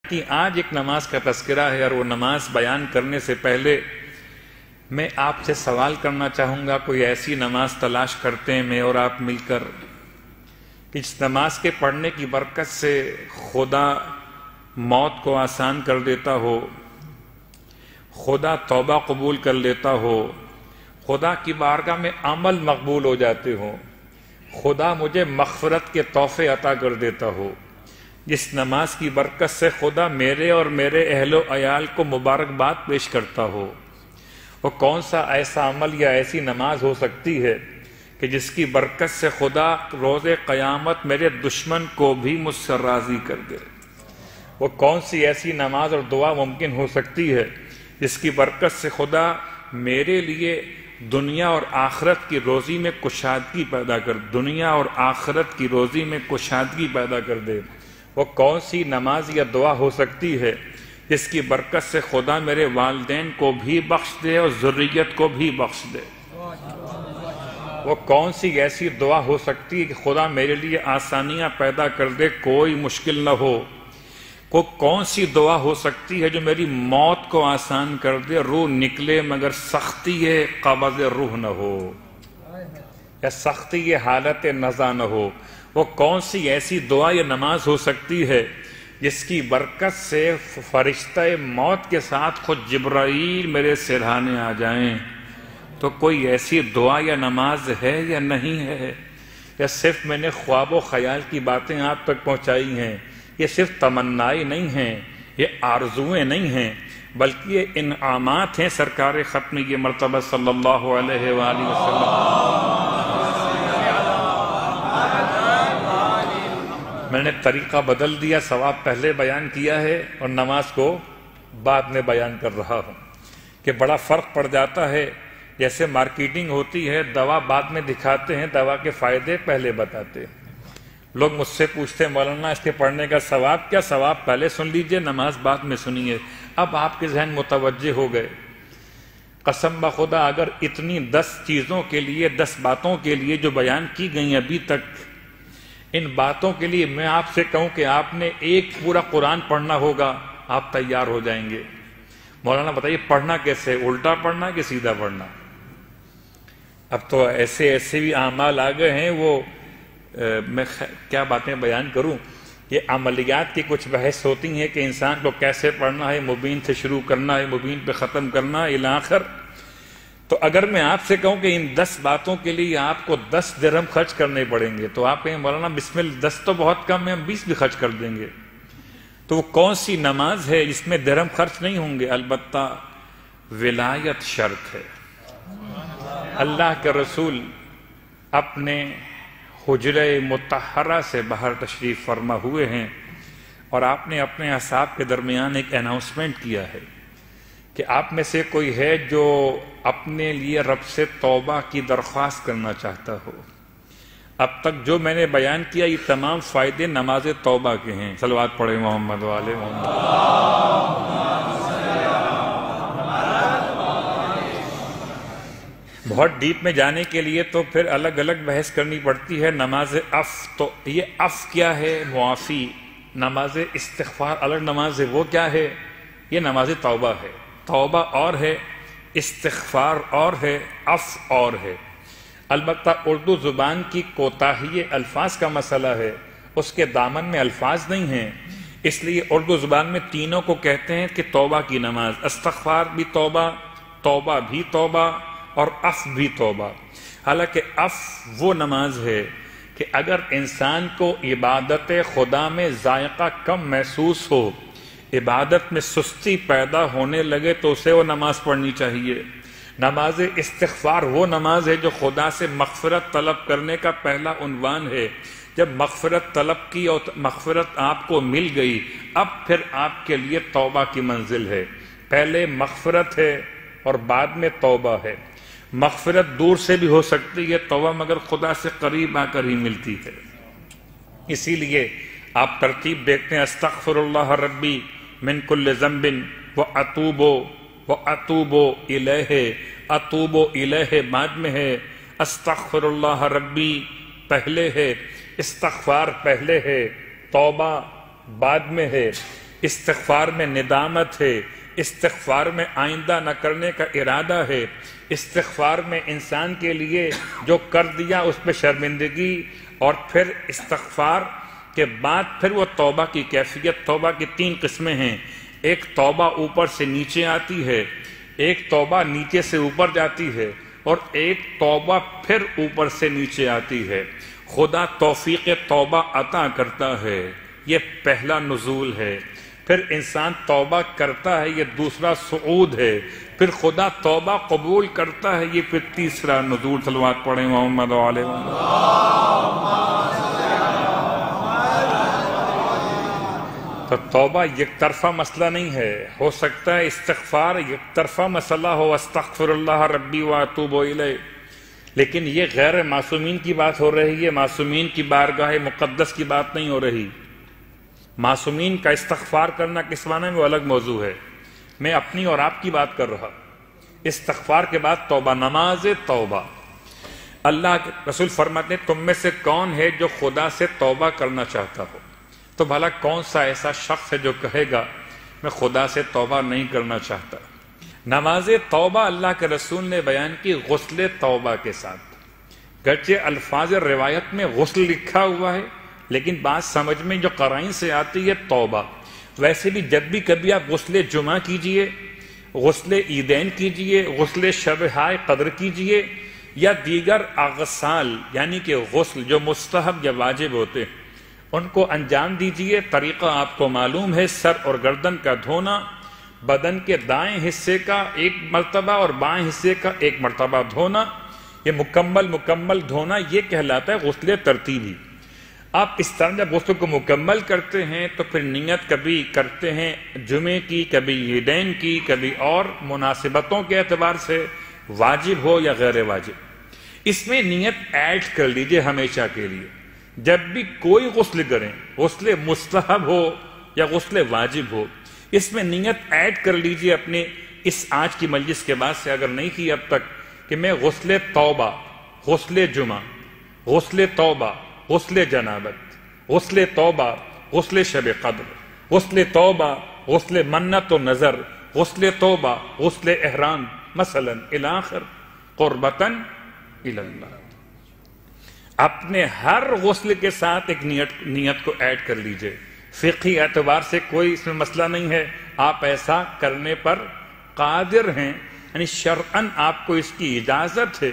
کہ آج ایک نماز کا تذکرہ ہے، اور وہ نماز بیان کرنے سے پہلے میں آپ سے سوال کرنا چاہوں گا، کوئی ایسی نماز تلاش کرتے ہیں میں اور آپ مل کر کہ اس نماز کے پڑھنے کی برکت سے خدا موت کو آسان کر دیتا ہو، خدا توبہ قبول کر لیتا ہو، خدا کی بارگاہ میں عمل مقبول ہو جاتے ہوں، خدا مجھے مغفرت کے تحفے عطا کر دیتا ہو، جس نماز کی برکت سے خدا میرے اور میرے اہل و عیال کو مبارکباد پیش کرتا ہو، وہ کون سا ایسا عمل یا ایسی نماز ہو سکتی ہے کہ جس کی برکت سے خدا روز قیامت میرے دشمن کو بھی مجھ سے راضی کر دے؟ وہ کون سی ایسی نماز اور دعا ممکن ہو سکتی ہے جس کی برکت سے خدا میرے لیے دنیا اور آخرت کی روزی میں کشادگی پیدا کر دنیا اور آخرت کی روزی میں کشادگی پیدا کر دے؟ وہ کون سی نماز یا دعا ہو سکتی ہے جس کی برکت سے خدا میرے والدین کو بھی بخش دے اور ذریت کو بھی بخش دے؟ وہ کون سی ایسی دعا ہو سکتی ہے کہ خدا میرے لیے آسانیاں پیدا کر دے، کوئی مشکل نہ ہو؟ کون سی دعا ہو سکتی ہے جو میری موت کو آسان کر دے، روح نکلے مگر سختی قبض روح نہ ہو، یا سختی حالت نزا نہ ہو؟ وہ کون سی ایسی دعا یا نماز ہو سکتی ہے جس کی برکت سے فرشتہ موت کے ساتھ خود جبرائیل میرے سرہانے آ جائیں؟ تو کوئی ایسی دعا یا نماز ہے یا نہیں ہے؟ یا صرف میں نے خواب و خیال کی باتیں آپ تک پہنچائی ہیں؟ یہ صرف تمنائیں نہیں ہیں، یہ آرزویں نہیں ہیں، بلکہ یہ انعامات ہیں سرکار ختمی مرتبہ صلی اللہ علیہ وآلہ وسلم۔ میں نے طریقہ بدل دیا، ثواب پہلے بیان کیا ہے اور نماز کو بعد میں بیان کر رہا ہوں، کہ بڑا فرق پڑ جاتا ہے۔ جیسے مارکیٹنگ ہوتی ہے، دوا بعد میں دکھاتے ہیں، دوا کے فائدے پہلے بتاتے ہیں۔ لوگ مجھ سے پوچھتے ہیں مولانا اس کے پڑھنے کا ثواب کیا؟ ثواب پہلے سن لیجئے، نماز بعد میں سنیے۔ اب آپ کے ذہن متوجہ ہو گئے۔ قسم بخدا اگر اتنی 10 چیزوں کے لیے، 10 باتوں کے لیے جو بیان کی گئی ابھی تک، ان باتوں کے لیے میں آپ سے کہوں کہ آپ نے ایک پورا قرآن پڑھنا ہوگا، آپ تیار ہو جائیں گے۔ مولانا بتائیے پڑھنا کیسے؟ الٹا پڑھنا کہ سیدھا پڑھنا؟ اب تو ایسے بھی اعمال آ گئے ہیں، وہ میں کیا باتیں بیان کروں۔ یہ عملیات کی کچھ بحث ہوتی ہیں کہ انسان کو کیسے پڑھنا ہے، مبین سے شروع کرنا ہے، مبین پہ ختم کرنا ہے، الی آخر۔ تو اگر میں آپ سے کہوں کہ ان 10 باتوں کے لیے آپ کو 10 درہم خرچ کرنے پڑیں گے، تو آپ کہیں مولانا بسم اللہ 10 تو بہت کم ہے، ہم 20 بھی خرچ کر دیں گے۔ تو وہ کون سی نماز ہے جس میں درہم خرچ نہیں ہوں گے؟ البتہ ولایت شرط ہے۔ اللہ کے رسول اپنے حجرہ مطہرہ سے باہر تشریف فرما ہوئے ہیں، اور آپ نے اپنے اصحاب کے درمیان ایک اناؤنسمنٹ کیا ہے کہ آپ میں سے کوئی ہے جو اپنے لیے رب سے توبہ کی درخواست کرنا چاہتا ہو۔ اب تک جو میں نے بیان کیا یہ تمام فائدے نماز توبہ کے ہیں۔ صلوات پڑھیں محمد وآل محمد۔ بہت ڈیپ میں جانے کے لیے تو پھر الگ الگ بحث کرنی پڑتی ہے۔ نماز عف، تو یہ عف کیا ہے؟ معافی۔ نماز استغفار الگ نماز ہے، وہ کیا ہے؟ یہ نماز توبہ ہے۔ توبہ اور ہے، استغفار اور ہے، عف اور ہے۔ البتہ اردو زبان کی کوتاہی الفاظ کا مسئلہ ہے، اس کے دامن میں الفاظ نہیں ہیں، اس لیے اردو زبان میں تینوں کو کہتے ہیں کہ توبہ کی نماز، استغفار بھی توبہ، توبہ بھی توبہ، اور عف بھی توبہ۔ حالانکہ عف وہ نماز ہے کہ اگر انسان کو عبادت خدا میں ذائقہ کم محسوس ہو، عبادت میں سستی پیدا ہونے لگے، تو اسے وہ نماز پڑھنی چاہیے۔ نماز استغفار وہ نماز ہے جو خدا سے مغفرت طلب کرنے کا پہلا عنوان ہے۔ جب مغفرت طلب کی اور مغفرت آپ کو مل گئی، اب پھر آپ کے لیے توبہ کی منزل ہے۔ پہلے مغفرت ہے اور بعد میں توبہ ہے۔ مغفرت دور سے بھی ہو سکتی ہے، توبہ مگر خدا سے قریب آ کر ہی ملتی ہے۔ اسی لیے آپ ترتیب دیکھتے ہیں، استغفر اللہ ربی من کل ذنب واتوب الیہ، اتوب الیہ بعد میں ہے، استغفر اللہ ربی پہلے ہے، استغفار پہلے ہے، توبہ بعد میں ہے۔ استغفار میں ندامت ہے، استغفار میں آئندہ نہ کرنے کا ارادہ ہے، استغفار میں انسان کے لیے جو کر دیا اس پہ شرمندگی، اور پھر استغفار کے بعد پھر وہ توبہ کی کیفیت۔ توبہ کی 3 قسمیں ہیں، ایک توبہ اوپر سے نیچے آتی ہے، ایک توبہ نیچے سے اوپر جاتی ہے، اور ایک توبہ پھر اوپر سے نیچے آتی ہے۔ خدا توفیق توبہ عطا کرتا ہے، یہ پہلا نزول ہے۔ پھر انسان توبہ کرتا ہے، یہ دوسرا صعود ہے۔ پھر خدا توبہ قبول کرتا ہے، یہ پھر تیسرا نزول۔ صلوات پڑھیں محمد و علیہ تو توبہ یک طرفہ مسئلہ نہیں ہے۔ ہو سکتا ہے استغفار یک طرفہ مسئلہ ہو، استغفر اللہ ربی واتوب الیہ، لیکن یہ غیر معصومین کی بات ہو رہی ہے، معصومین کی بارگاہ مقدس کی بات نہیں ہو رہی۔ معصومین کا استغفار کرنا کس معنی میں وہ الگ موضوع ہے، میں اپنی اور آپ کی بات کر رہا۔ استغفار کے بعد توبہ، نماز توبہ۔ اللہ کے رسول فرماتے ہیں تم میں سے کون ہے جو خدا سے توبہ کرنا چاہتا ہو؟ تو بھلا کون سا ایسا شخص ہے جو کہے گا میں خدا سے توبہ نہیں کرنا چاہتا؟ نماز توبہ اللہ کے رسول نے بیان کی غسل توبہ کے ساتھ، گرچہ الفاظ روایت میں غسل لکھا ہوا ہے لیکن بات سمجھ میں جو قرائن سے آتی ہے توبہ۔ ویسے بھی جب بھی کبھی آپ غسل جمعہ کیجئے، غسل عیدین کیجئے، غسل شب ہائے قدر کیجئے، یا دیگر اغسال یعنی کہ غسل جو مستحب یا واجب ہوتے ہیں ان کو انجام دیجئے۔ طریقہ آپ کو معلوم ہے، سر اور گردن کا دھونا، بدن کے دائیں حصے کا 1 مرتبہ اور بائیں حصے کا 1 مرتبہ دھونا، یہ مکمل دھونا یہ کہلاتا ہے غسل ترتیبی۔ آپ اس طرح جب غسل کو مکمل کرتے ہیں تو پھر نیت کبھی کرتے ہیں جمعے کی، کبھی عیدین کی، کبھی اور مناسبتوں کے اعتبار سے واجب ہو یا غیر واجب، اس میں نیت ایڈ کر لیجئے ہمیشہ کے لیے۔ جب بھی کوئی غسل کریں، غسل مستحب ہو یا غسل واجب ہو، اس میں نیت ایڈ کر لیجئے اپنے اس آج کی مجلس کے بعد سے، اگر نہیں کی اب تک، کہ میں غسل توبہ، غسل جمعہ، غسل توبہ، غسل جنابت، غسل توبہ، غسل شب قدر، غسل توبہ، غسل منت و نظر، غسل توبہ، غسل احرام مثلا الاخر قربتاً الی اللہ۔ اپنے ہر غسل کے ساتھ ایک نیت کو ایڈ کر لیجئے۔ فقہی اعتبار سے کوئی اس میں مسئلہ نہیں ہے، آپ ایسا کرنے پر قادر ہیں، یعنی شرعاً آپ کو اس کی اجازت ہے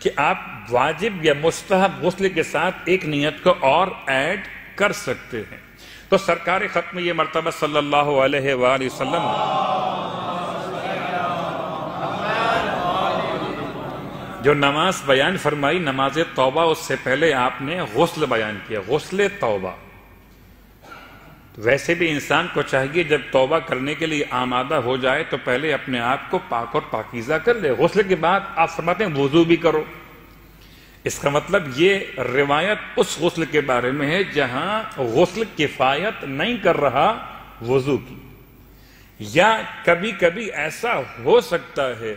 کہ آپ واجب یا مستحب غسل کے ساتھ ایک نیت کو اور ایڈ کر سکتے ہیں۔ تو سرکار ختم یہ مرتبہ صلی اللہ علیہ وآلہ وسلم جو نماز بیان فرمائی، نماز توبہ، اس سے پہلے آپ نے غسل بیان کیا، غسل توبہ۔ ویسے بھی انسان کو چاہیے جب توبہ کرنے کے لیے آمادہ ہو جائے تو پہلے اپنے آپ کو پاک اور پاکیزہ کر لے۔ غسل کے بعد آپ فرماتے ہیں وضو بھی کرو۔ اس کا مطلب یہ روایت اس غسل کے بارے میں ہے جہاں غسل کفایت نہیں کر رہا وضو کی، یا کبھی کبھی ایسا ہو سکتا ہے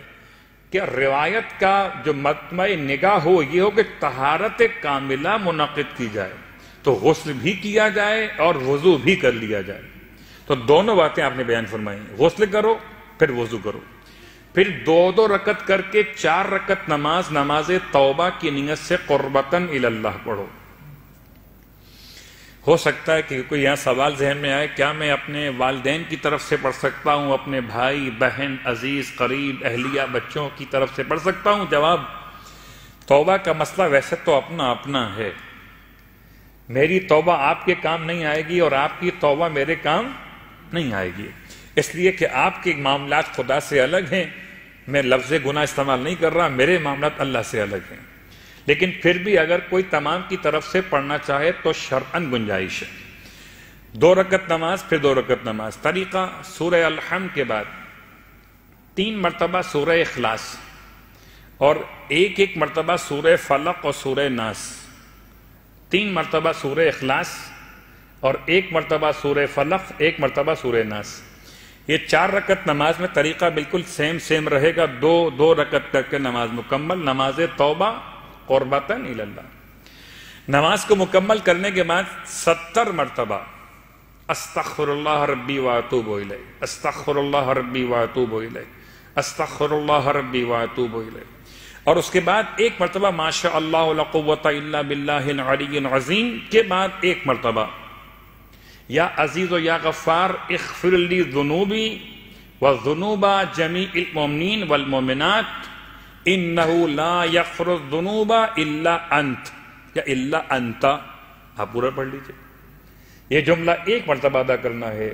کہ روایت کا جو مطمع نگاہ ہو یہ ہو کہ طہارت کاملہ منعقد کی جائے، تو غسل بھی کیا جائے اور وضو بھی کر لیا جائے۔ تو دونوں باتیں آپ نے بیان فرمائی، غسل کرو پھر وضو کرو، پھر 2 رکعت کر کے 4 رکعت نماز توبہ کی نیت سے قربتاً الی اللہ پڑھو۔ ہو سکتا ہے کہ کوئی یہاں سوال ذہن میں آئے، کیا میں اپنے والدین کی طرف سے پڑھ سکتا ہوں، اپنے بھائی بہن عزیز قریب اہلیہ بچوں کی طرف سے پڑھ سکتا ہوں؟ جواب، توبہ کا مسئلہ ویسے تو اپنا اپنا ہے۔ میری توبہ آپ کے کام نہیں آئے گی اور آپ کی توبہ میرے کام نہیں آئے گی، اس لیے کہ آپ کے معاملات خدا سے الگ ہیں، میں لفظ گناہ استعمال نہیں کر رہا، میرے معاملات اللہ سے الگ ہیں۔ لیکن پھر بھی اگر کوئی تمام کی طرف سے پڑھنا چاہے تو شرعاً گنجائش ہے۔ 2 رکعت نماز پھر 2 رکعت نماز۔ طریقہ، سورہ الحمد کے بعد 3 مرتبہ سورہ اخلاص اور 1 مرتبہ سورہ فلق اور سورہ ناس، 3 مرتبہ سورہ اخلاص اور 1 مرتبہ سورہ فلق، 1 مرتبہ سورہ ناس۔ یہ 4 رکعت نماز میں طریقہ بالکل سیم رہے گا، 2 رکعت کر کے نماز مکمل، نماز توبہ قربتاً الی اللہ۔ نماز کو مکمل کرنے کے بعد 70 مرتبہ استغفر اللہ ربی واتوب الیہ، استغفر اللہ ربی واتوب الیہ، استغفر اللہ ربی واتوب الیہ. اور اس کے بعد ایک مرتبہ ما شاء اللہ لا قوۃ الا باللہ العلی العظیم کے بعد ایک مرتبہ یا عزیز و یا غفار اغفر لی ذنوبی وذنوب جمیع المؤمنین والمؤمنات انہ لا یغفر الذنوب الا انت یا الا انت. آپ پورا پڑھ لیجئے. یہ جملہ ایک مرتبہ ادا کرنا ہے.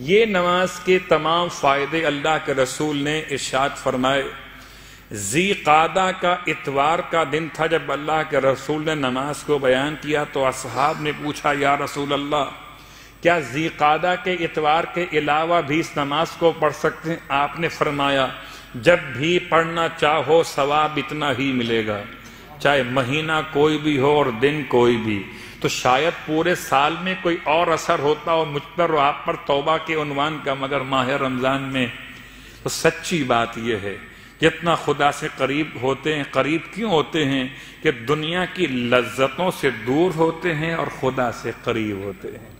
یہ نماز کے تمام فائدے اللہ کے رسول نے ارشاد فرمائے. ذی قعدہ کا اتوار کا دن تھا جب اللہ کے رسول نے نماز کو بیان کیا تو اصحاب نے پوچھا یا رسول اللہ کیا ذی قعدہ کے اتوار کے علاوہ بھی اس نماز کو پڑھ سکتے ہیں؟ آپ نے فرمایا جب بھی پڑھنا چاہو ثواب اتنا ہی ملے گا، چاہے مہینہ کوئی بھی ہو اور دن کوئی بھی. تو شاید پورے سال میں کوئی اور اثر ہوتا ہو مجھ پر اور آپ پر توبہ کے عنوان کا، مگر ماہ رمضان میں تو سچی بات یہ ہے جتنا خدا سے قریب ہوتے ہیں. قریب کیوں ہوتے ہیں؟ کہ دنیا کی لذتوں سے دور ہوتے ہیں اور خدا سے قریب ہوتے ہیں.